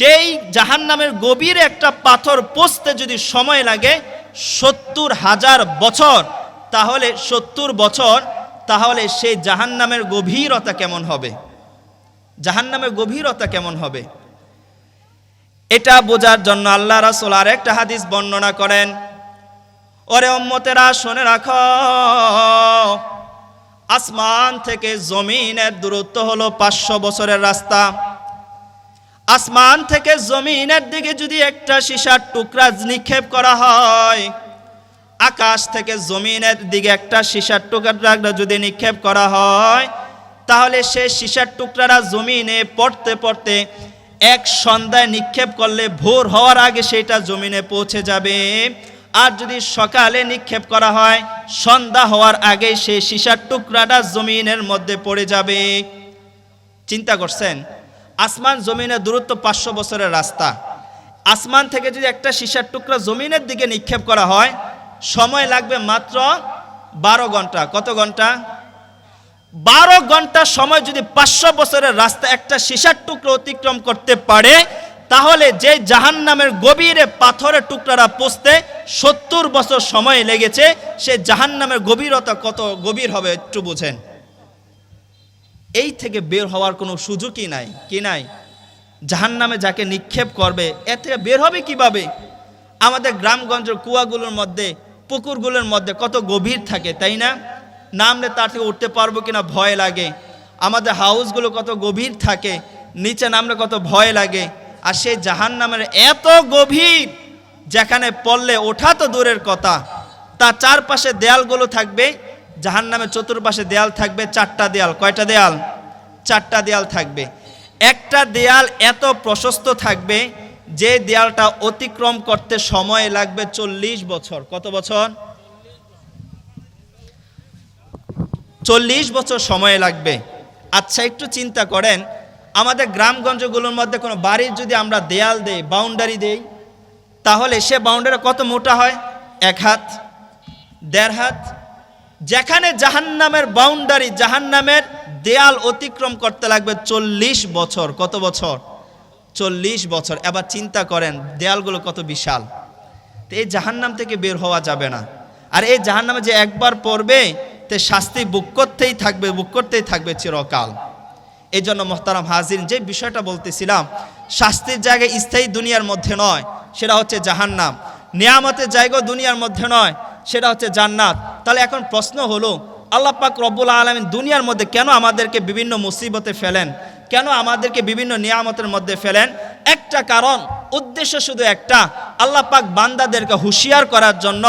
যেই জাহান্নামের গভীরে একটা পাথর পৌঁছতে যদি সময় লাগে 70,000 বছর, তাহলে 70 বছর, তাহলে সেই জাহান্নামের গভীরতা কেমন হবে? জাহান্নামের গভীরতা কেমন হবে? এটা বোঝার জন্য আল্লাহ রাসূল আর একটা হাদিস বর্ণনা করেন, ওরে উম্মতেরা শুনে রাখো, আসমান থেকে জমিনের দূরত্ব হলো 500 বছরের রাস্তা। আসমান থেকে জমিনের দিকে যদি একটা সীসার টুকরা নিক্ষেপ করা হয়, আকাশ থেকে জমিনের দিকে একটা সীসার টুকরা যদি নিক্ষেপ করা হয়, তাহলে সেই সীসার টুকরাটা জমিনে পড়তে পড়তে এক সন্ধ্যায় নিক্ষেপ করলে ভোর হওয়ার আগে সেটা জমিনে পৌঁছে যাবে। আর যদি সকালে নিক্ষেপ করা হয়, সন্ধ্যা হওয়ার আগে সেই সীসার টুকরাটা জমিনের মধ্যে পড়ে যাবে। চিন্তা করছেন, আসমান জমিনের দূরত্ব 500 বছরের রাস্তা। আসমান থেকে যদি একটা সীসার টুকরা জমিনের দিকে নিক্ষেপ করা হয়, সময় লাগবে মাত্র 12 ঘন্টা। কত ঘন্টা? 12 ঘন্টা সময় যদি 500 বছরের রাস্তা একটা সীসার টুকরা অতিক্রম করতে পারে, তাহলে যে জাহান্নামের গভীরে পাথরের টুকরাটা পৌঁছতে 70 বছর সময় লেগেছে, সে জাহান্নামের গভীরতা কত গভীর হবে একটু বুঝেন। এই থেকে বের হওয়ার কোনো সুযোগই নাই। কি নাই? জাহান্নামে যাকে নিক্ষেপ করবে এর থেকে বের হবে কিভাবে? আমাদের গ্রামগঞ্জের কুয়াগুলোর মধ্যে, পুকুরগুলোর মধ্যে কত গভীর থাকে, তাই না? নামলে তার থেকে উঠতে পারবো কিনা ভয় লাগে। আমাদের হাউসগুলো কত গভীর থাকে, নিচে নামলে কত ভয় লাগে। আর সেই জাহান্নামের এত গভীর, যেখানে পড়লে ওঠা তো দূরের কথা, তার চারপাশে দেয়ালগুলো থাকবে, জাহান্নামের চতুর্পাশে দেয়াল থাকবে 4টা দেয়াল। কয়টা দেয়াল? 4টা দেয়াল থাকবে। একটা দেয়াল এত প্রশস্ত থাকবে যে দেয়ালটা অতিক্রম করতে সময় লাগবে 40 বছর। কত বছর? 40 বছর সময় লাগবে। আচ্ছা একটু চিন্তা করেন, আমাদের গ্রামগঞ্জগুলোর মধ্যে কোনো বাড়ির যদি আমরা দেয়াল দেই, বাউন্ডারি দেই, তাহলে সে বাউন্ডারি কত মোটা হয়? 1 হাত, 1.5 হাত। যেখানে জাহান্নামের বাউন্ডারি, জাহান্নামের দেয়াল অতিক্রম করতে লাগবে 40 বছর। কত বছর? 40 বছর। এবার চিন্তা করেন দেয়ালগুলো কত বিশাল। তো এই জাহান্নাম থেকে বের হওয়া যাবে না। আর এই জাহান্নামে যে একবার পড়বে, তে শাস্তি ভোগ করতেই থাকবে চিরকাল। এই জন্য মোহতারাম হাজির, যে বিষয়টা বলতেছিলাম, শাস্তির জায়গায় স্থায়ী দুনিয়ার মধ্যে নয়, সেটা হচ্ছে জাহান্নাম। নিয়ামতের জায়গাও দুনিয়ার মধ্যে নয়, সেটা হচ্ছে জান্নাত। তাহলে এখন প্রশ্ন হলো, আল্লাহ পাক রব্বুল আলামিন দুনিয়ার মধ্যে কেন আমাদেরকে বিভিন্ন মুসিবতে ফেলেন, কেন আমাদেরকে বিভিন্ন নিয়ামতের মধ্যে ফেলেন? একটা কারণ, উদ্দেশ্য শুধু একটা, আল্লাহ পাক বান্দাদেরকে হুঁশিয়ার করার জন্য,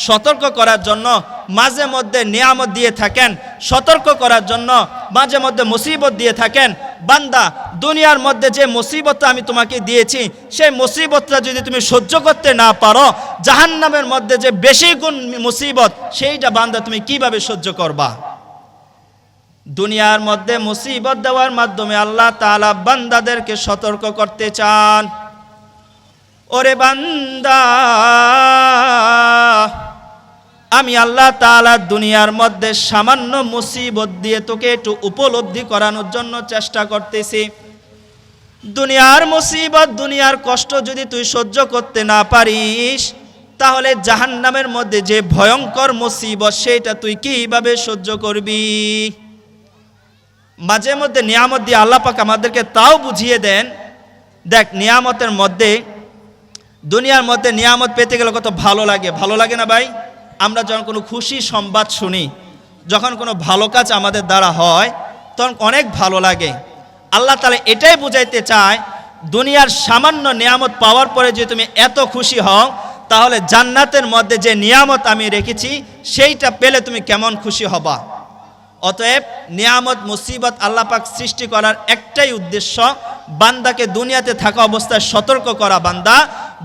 সতর্ক করার জন্য মাঝে মধ্যে নিয়ামত দিয়ে থাকেন, সতর্ক করার জন্য মাঝে মধ্যে মুসিবত দিয়ে থাকেন। বান্দা, দুনিয়ার মধ্যে যে মুসিবতটা আমি তোমাকে দিয়েছি, সেই মুসিবতটা যদি তুমি সহ্য করতে না পারো, জাহান্নামের মধ্যে যে বেশি গুণ মুসিবত, সেইটা বান্দা তুমি কিভাবে সহ্য করবা? দুনিয়ার মধ্যে মুসিবত দেওয়ার মাধ্যমে আল্লাহ তাআলা বান্দাদেরকে সতর্ক করতে চান। ওরে বান্দা, আমি আল্লাহ তাআলা দুনিয়ার মধ্যে সামান্য মুসিবত দিয়ে তোকে একটু উপলব্ধি করানোর জন্য চেষ্টা করতেছি। দুনিয়ার মুসিবত, দুনিয়ার কষ্ট যদি তুই সহ্য করতে না পারিস, তাহলে জাহান্নামের মধ্যে যে ভয়ঙ্কর মুসিবত সেটা তুই কিভাবে সহ্য করবি? মাঝে মধ্যে নিয়ামত দিয়ে আল্লাহ পাক আমাদেরকে তাও বুঝিয়ে দেন। দেখ, নিয়ামতের মধ্যে, দুনিয়ার মধ্যে নিয়ামত পেতে গেলে কত ভালো লাগে, ভালো লাগে না ভাই? আমরা যখন কোনো খুশি সংবাদ শুনি, যখন কোনো ভালো কাজ আমাদের দ্বারা হয়, তখন অনেক ভালো লাগে। আল্লাহ তাআলা এটাই বুঝাইতে চায়, দুনিয়ার সামান্য নিয়ামত পাওয়ার পরে যে তুমি এত খুশি হও, তাহলে জান্নাতের মধ্যে যে নিয়ামত আমি রেখেছি সেইটা পেলে তুমি কেমন খুশি হবা। অতএব নিয়ামত মুসিবত আল্লাহ পাক সৃষ্টি করার একটাই উদ্দেশ্য, বান্দাকে দুনিয়াতে থাকা অবস্থায় সতর্ক করা। বান্দা,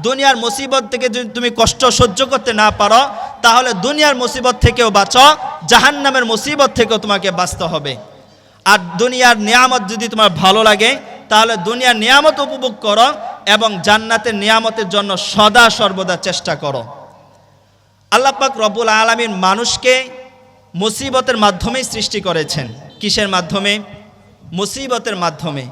দুনিয়ার মুসিবত থেকে যদি তুমি কষ্ট সহ্য করতে না পারো, তাহলে দুনিয়ার মুসিবত থেকেও বাঁচো, জাহান্নামের মুসিবত থেকেও তোমাকে বাঁচতে হবে। আর দুনিয়ার নিয়ামত যদি তোমার ভালো লাগে, তাহলে দুনিয়ার নিয়ামত উপভোগ করো এবং জান্নাতের নিয়ামতের জন্য সদা সর্বদা চেষ্টা করো। আল্লাহ পাক রব্বুল আলামিন মানুষকে মুসিবতের মাধ্যমেই সৃষ্টি করেছেন। কিসের মাধ্যমে? মুসিবতের মাধ্যমে।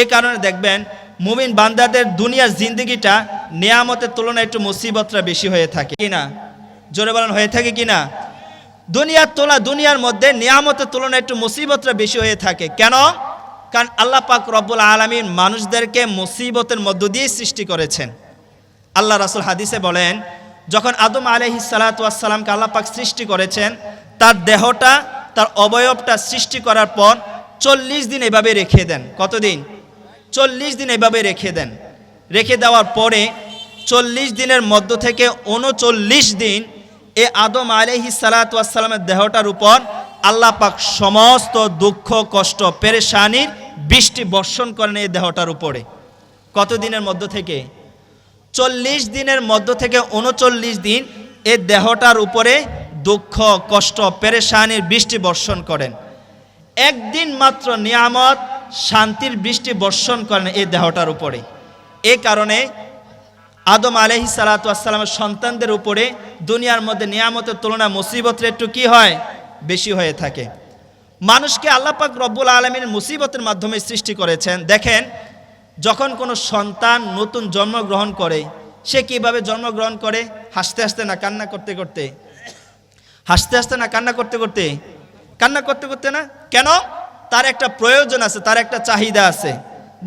এ কারণে দেখবেন মুমিন বান্দাদের দুনিয়ার জিন্দেগিটা নিয়ামতের তুলনায় একটু মুসিবতটা বেশি হয়ে থাকে কিনা? জোরে বলেন, হয়ে থাকে কিনা? দুনিয়ার মধ্যে নিয়ামতের তুলনায় একটু মুসিবতটা বেশি হয়ে থাকে। কেন? কারণ আল্লাহ পাক রব্বুল আলামিন মানুষদেরকে মুসিবতের মধ্য দিয়ে সৃষ্টি করেছেন। আল্লাহ রাসূল হাদিসে বলেন, যখন আদম আলাইহিস সালাতু ওয়াস সালামকে আল্লাহ পাক সৃষ্টি করেছেন, তার দেহটা, তার অবয়বটা সৃষ্টি করার পর 40 দিন এভাবে রেখে দেন। কতদিন? 40 দিন এভাবে রেখে দেন। রেখে দেওয়ার পরে 40 দিনের মধ্য থেকে 39 দিন এ আদম আলাইহিস সালাতু ওয়াস সালামের দেহটার উপর আল্লাহ পাক সমস্ত দুঃখ, কষ্ট, পেরেশানির বৃষ্টি বর্ষণ করেন এই দেহটার উপরে। কত দিনের মধ্য থেকে? 40 দিনের মধ্য থেকে 39 দিন এই দেহটার উপরে দুঃখ, কষ্ট, পেরেশানির বৃষ্টি বর্ষণ করেন। একদিন মাত্র নিয়ামত, শান্তির বৃষ্টি বর্ষণ করেন এই দেহটার উপরে। এই কারণে আদম আলাইহিস সালাতু ওয়াস সালামের সন্তানদের উপরে দুনিয়ার মধ্যে নিয়ামতের তুলনায় মুসিবতটা একটু কি হয়? বেশি হয়ে থাকে। মানুষকে আল্লাহ পাক রব্বুল আলামিন মুসিবতের মাধ্যমে সৃষ্টি করেছেন। দেখেন, যখন কোনো সন্তান নতুন জন্মগ্রহণ করে, সে কিভাবে জন্মগ্রহণ করে? হাসতে হাসতে না কান্না করতে করতে? হাসতে হাসতে না কান্না করতে করতে? কান্না করতে করতে না। কেন? তার একটা প্রয়োজন আছে, তার একটা চাহিদা আছে।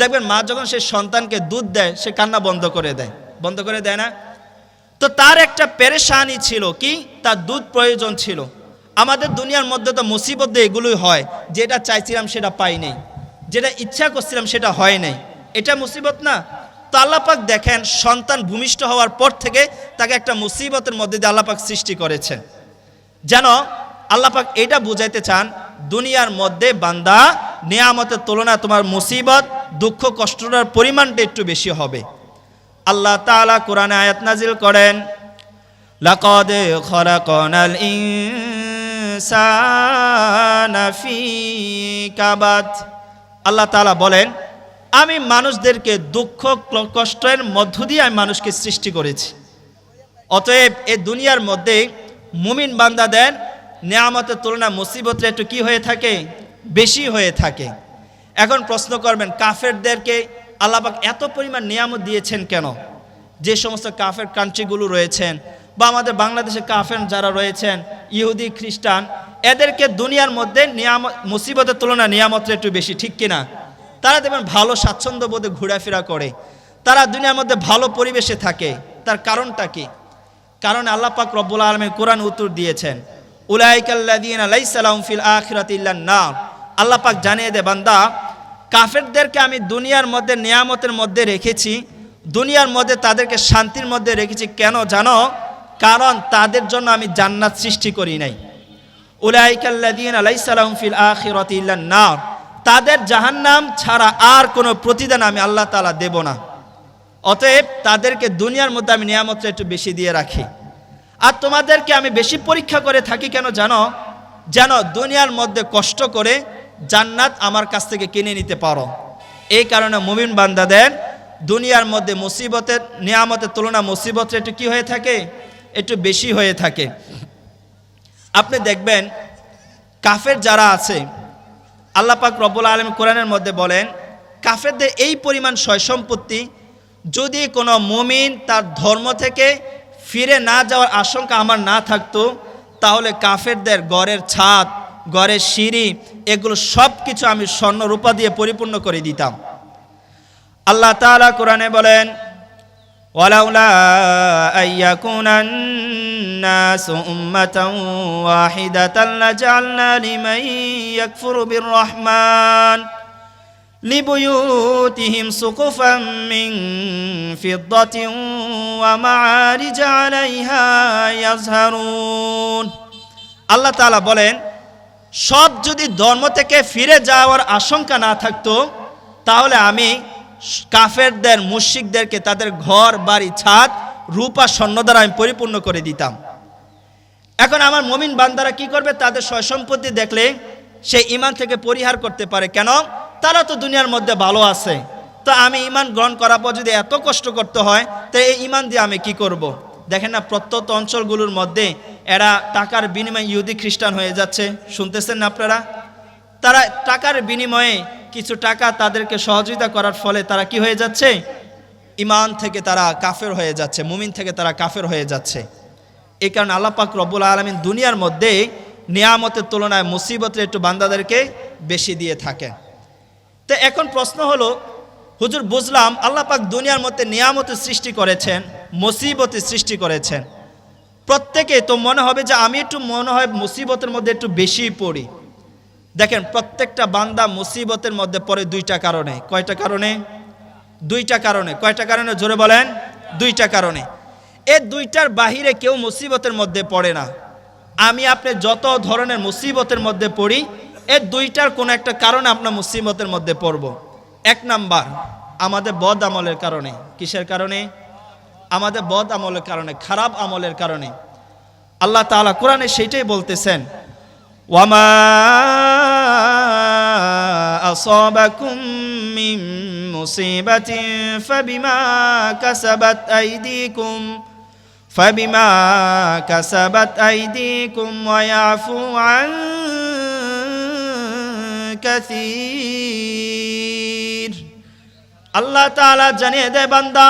দেখবেন মা যখন সে সন্তানকে দুধ দেয়, সে কান্না বন্ধ করে দেয়। বন্ধ করে দেয় না? তো তার একটা পেরেশানি ছিল, কি? তার দুধ প্রয়োজন ছিল। আমাদের দুনিয়ার মধ্যে তো মুসিবত এগুলোই হয়, যেটা চাইছিলাম সেটা পাই নাই, যেটা ইচ্ছা করছিলাম সেটা হয় নাই। এটা মুসিবত না? তো আল্লাহ পাক দেখেন, সন্তান ভূমিষ্ঠ হওয়ার পর থেকে তাকে একটা মুসিবতের মধ্যে দিয়ে আল্লাহ পাক সৃষ্টি করেছেন। যেন আল্লাহ পাক এটা বুঝাইতে চান, দুনিয়ার মধ্যে বান্দা নিয়ামতের তুলনায় তোমার মুসিবত, দুঃখ, কষ্টটার পরিমাণটা একটু বেশি হবে। আল্লাহ তাআলা কোরআনে আয়াত নাজিল করেন, লাকাদ খলাকনাল ইনসানা ফি কাবাদ। আল্লাহ তাআলা বলেন, আমি মানুষদেরকে দুঃখ, কষ্টের মধ্য দিয়ে আমি মানুষকে সৃষ্টি করেছি। অতএব এই দুনিয়ার মধ্যে মুমিন বান্দাদের নিয়ামতের তুলনায় মুসিবতটা একটু কি হয়ে থাকে? বেশি হয়ে থাকে। এখন প্রশ্ন করবেন, কাফেরদেরকে আল্লাহ পাক এত পরিমাণ নিয়ামত দিয়েছেন কেন? যে সমস্ত কাফের কান্ট্রিগুলো রয়েছেন, বা আমাদের বাংলাদেশে কাফের যারা রয়েছেন, ইহুদি, খ্রিস্টান, এদেরকে দুনিয়ার মধ্যে নিয়ামত, মুসিবতের তুলনায় নিয়ামতটা একটু বেশি, ঠিক কিনা? তারা দেখবেন ভালো স্বাচ্ছন্দ্য বোধে ঘোরাফেরা করে, তারা দুনিয়ার মধ্যে ভালো পরিবেশে থাকে। তার কারণটা কি? কারণ আল্লাহ পাক রব্বুল আলামিন কোরআন উত্তর দিয়েছেন, উলাইকাল্লাযীনা লাইসা লাহুম ফিল আখিরাতি ইল্লান নার। আল্লাহ পাক জানিয়ে দেয়, বান্দা, কাফেরদেরকে আমি দুনিয়ার মধ্যে নিয়ামতের মধ্যে রেখেছি, দুনিয়ার মধ্যে তাদেরকে শান্তির মধ্যে রেখেছি। কেন জানো? কারণ তাদের জন্য আমি জান্নাত সৃষ্টি করি নাই। উলাইকাল্লাযীনা লাইসা লাহুম ফিল আখিরাতি ইল্লান নার, তাদের জাহান্নাম ছাড়া আর কোনো প্রতিদান আমি আল্লাহ তাআলা দেব না। অতএব তাদেরকে দুনিয়ার মধ্যে আমি নিয়ামতটা একটু বেশি দিয়ে রাখি। আর তোমাদেরকে আমি বেশি পরীক্ষা করে থাকি কেন জানো? যেন দুনিয়ার মধ্যে কষ্ট করে জান্নাত আমার কাছ থেকে কিনে নিতে পারো। এই কারণে মুমিন বান্দাদের দুনিয়ার মধ্যে মুসিবতের, নিয়ামতের তুলনায় মুসিবতটা একটু কি হয়ে থাকে? একটু বেশি হয়ে থাকে। আপনি দেখবেন কাফের যারা আছে, আল্লাহ পাক রব্বুল আলামিন কোরআনের মধ্যে বলেন, কাফেরদের এই পরিমাণ সয় সম্পত্তি, যদি কোনো মুমিন তার ধর্ম থেকে ফিরে না যাওয়ার আশঙ্কা আমার না থাকতো, তাহলে কাফেরদের ঘরের ছাদ, ঘরের সিঁড়ি, এগুলো সব কিছু আমি স্বর্ণ রূপা দিয়ে পরিপূর্ণ করে দিতাম। আল্লাহ তাআলা কোরআনে বলেন, ওয়ালাউলা আইয়াকুনান নাসু উম্মাতান ওয়াহিদাতান লাজআলনা লিমান ইয়াকফুরু বিররহমান লিবুয়ুতিহিম সুকুফাম মিন ফিদ্দাতিন ওয়া মাআরিজ আলাইহা ইয়াজহারুন। আল্লাহ তাআলা বলেন, সব যদি ধর্ম থেকে ফিরে যাওয়ার আশঙ্কা না থাকতো, তাহলে আমি কাফেরদের, মুশরিকদেরকে তাদের ঘর বাড়ি ছাদ রূপা স্বর্ণ দ্বারা আমি পরিপূর্ণ করে দিতাম। এখন আমার মুমিন বান্দারা কি করবে? তাদের সয় সম্পত্তি দেখলে সে ঈমান থেকে পরিহার করতে পারে। কেন? তারা তো দুনিয়ার মধ্যে ভালো আছে, তো আমি ঈমান গ্রহণ করার পর যদি এত কষ্ট করতে হয়, তো এই ঈমান দিয়ে আমি কি করব? দেখেন না, প্রত্যন্ত অঞ্চলগুলোর মধ্যে এরা টাকার বিনিময়ে ইহুদি খ্রিস্টান হয়ে যাচ্ছে, শুনতেছেন না আপনারা? তারা টাকার বিনিময়ে কিছু টাকা তাদেরকে সহযোগিতা করার ফলে তারা কি হয়ে যাচ্ছে? ঈমান থেকে তারা কাফের হয়ে যাচ্ছে, মুমিন থেকে তারা কাফের হয়ে যাচ্ছে। এই কারণে আল্লাহ পাক রব্বুল আলামিন দুনিয়ার মধ্যে নিয়ামতের তুলনায় মুসিবতের একটু বান্দাদেরকে বেশি দিয়ে থাকেন। তো এখন প্রশ্ন হলো, হুজুর বুঝলাম আল্লাহ পাক দুনিয়ার মধ্যে নিয়ামতের সৃষ্টি করেছেন, মুসিবতের সৃষ্টি করেছেন, প্রত্যেকে তো মনে হবে যে আমি একটু মনে হয় মুসিবতের মধ্যে একটু বেশি পড়ি। দেখেন, প্রত্যেকটা বান্দা মুসিবতের মধ্যে পড়ে দুইটা কারণে। কয়টা কারণে? দুইটা কারণে। কয়টা কারণে? জোরে বলেন। দুইটা কারণে। এই দুইটার বাহিরে কেউ মুসিবতের মধ্যে পড়ে না। আমি আপনি যত ধরনের মুসিবতের মধ্যে পড়ি, এই দুইটার কোনো একটা কারণে আপনার মুসিবতের মধ্যে পড়ব। এক নাম্বার, আমাদের বদ আমলের কারণে। কিসের কারণে? আমাদের বদ আমলের কারণে, খারাপ আমলের কারণে। আল্লাহ তাআলা কোরআনে সেইটাই বলতেছেন, ওয়ামা আসাবাকুম মিন মুসিবাতিন ফাবিমা কাসাবাত আইদিকুম ওয়া ইয়াফু আন কাসীর। আল্লাহ তাআলা জানিয়ে দেয়, বান্দা,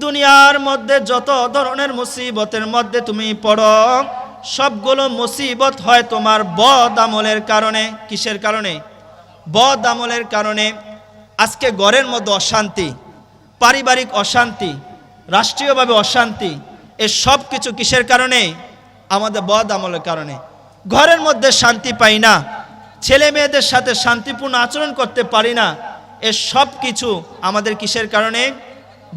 দুনিয়ার মধ্যে যত ধরনের মুসিবতের মধ্যে তুমি পড়ো, সবগুলো মুসিবত হয় তোমার বদ আমলের কারণে। কিসের কারণে? বদ আমলের কারণে। আজকে ঘরের মধ্যে অশান্তি, পারিবারিক অশান্তি, রাষ্ট্রীয়ভাবে অশান্তি, এ সব কিছু কিসের কারণে? আমাদের বদ আমলের কারণে। ঘরের মধ্যে শান্তি পাই না, ছেলে মেয়েদের সাথে শান্তিপূর্ণ আচরণ করতে পারি না, এ সব কিছু আমাদের কিসের কারণে?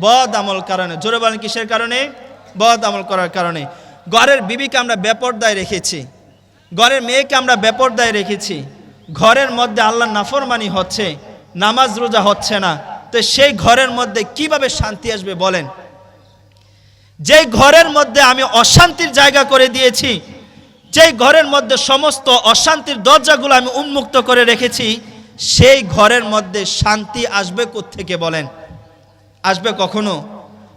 বদ আমল কারণে। জোরে বলেন, কিসের কারণে? বদ আমল করার কারণে। ঘরের বিবিকে আমরা বেপরদায় রেখেছি, ঘরের মেয়েকে আমরা বেপরদায় রেখেছি, ঘরের মধ্যে আল্লাহর নাফরমানি হচ্ছে, নামাজ রোজা হচ্ছে না, তো সেই ঘরের মধ্যে কিভাবে শান্তি আসবে বলেন? যে ঘরের মধ্যে আমি অশান্তির জায়গা করে দিয়েছি, যেই ঘরের মধ্যে সমস্ত অশান্তির দরজাগুলো আমি উন্মুক্ত করে রেখেছি, সেই ঘরের মধ্যে শান্তি আসবে কোত্থেকে বলেন? আসবে কখনো?